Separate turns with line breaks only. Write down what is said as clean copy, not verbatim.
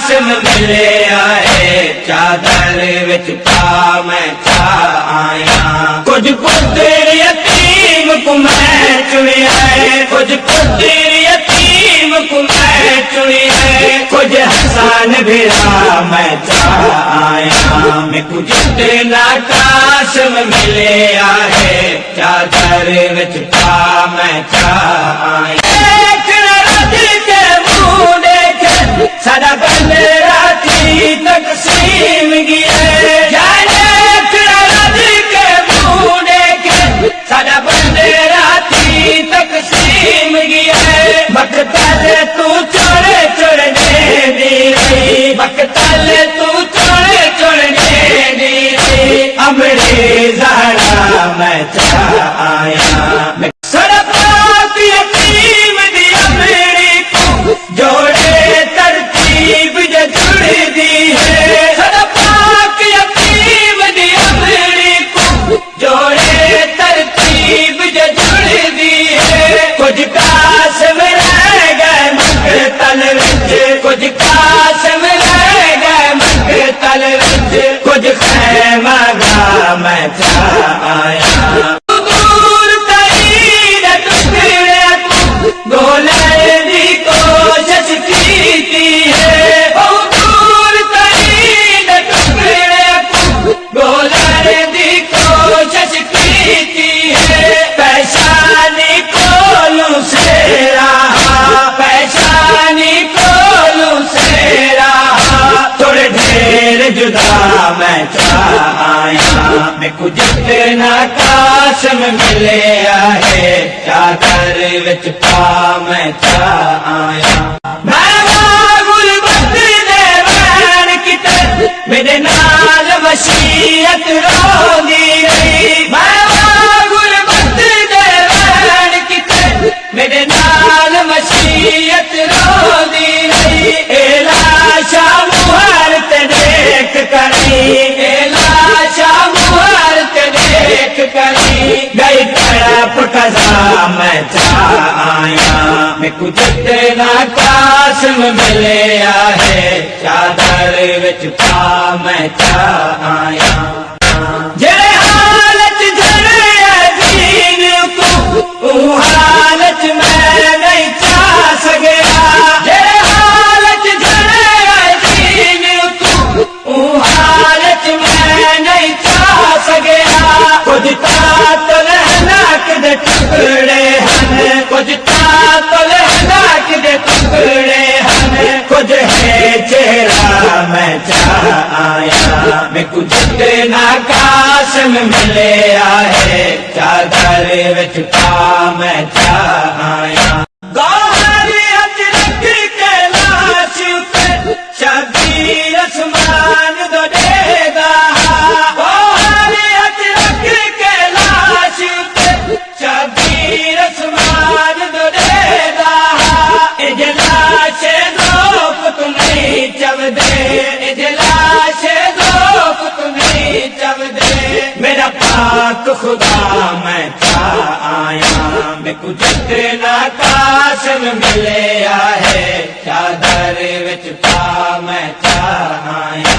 قاسم ملے آئے چادر وچ پا میں چا آیا کچھ پتر یتیم کو میں چنیا ہے کچھ پتر یتیم کو میں چنیا ہے کچھ حسن بھرا میں چا آیا میں کچھ اتنا قاسم ملے آئے چادر وچ پا میں چا آیا سدا بندے راتی تقسیم گیا جانے رد کے منہ دیکھے سدا بندے راتی تقسیم گیا بکتل تو چڑے چڑھنے دی رہی بکتل تو چڑے چڑھنے دی رہی امرے زہرا میں چا آیا سڑپات یتیم دی امری کو جوڑے کچھ قاسم رہ گئے مقتل وچ کچھ خیمہ گا میں چا آیا دور ترین ٹکڑے کو گولے دی کوشش کیتی ہے دور ترین ٹکڑے کو گولے دی کوشش کیتی ہے پیشانی کولوں سے رہا پیشانی جدا میں چا آیا میں کچھ اتنا قاسم ملے آئے چادر وچ پا میں چا آیا میں غربت دے وین کتے میرے نال وصیت روندی رہی میں غربت دے وین کتے میرے نال وصیت روندی رہی لاشا مہر دیکھ کری لاشا مہر دیکھ کری گئی تڑپ قضا میں چا آیا میں کچھ اتنا قاسم ملے آئے چادر وچ پا میں چا آیا جڑے حالت جڑے دین کو او حالت میں نہیں چا سگیا جڑے حالت جڑے دین کو او حالت میں نہیں چا سگیا کچھ تاتل ہلاک دے ٹکڑے ہیں کچھ تاتل ہلاک دے ٹکڑے ہیں کچھ ہے چہرہ میں چا آیا میں کچھ اتنا قاسم ملے آئے چادر وچ پا میں چا آیا گوہر اجرک کے لاش پہ شبیر اسمان دو دے گا گوہر اجرک کے لاش پہ شبیر اسمان دو دے گا اجلاش ذوق تمہیں چب دے اجلاش ذوق تمہیں چب دے میرا پاک خدا میں چا آیا میں کچھ اتنا قاسم ملے آئے چادر وچ پا میں چا آیا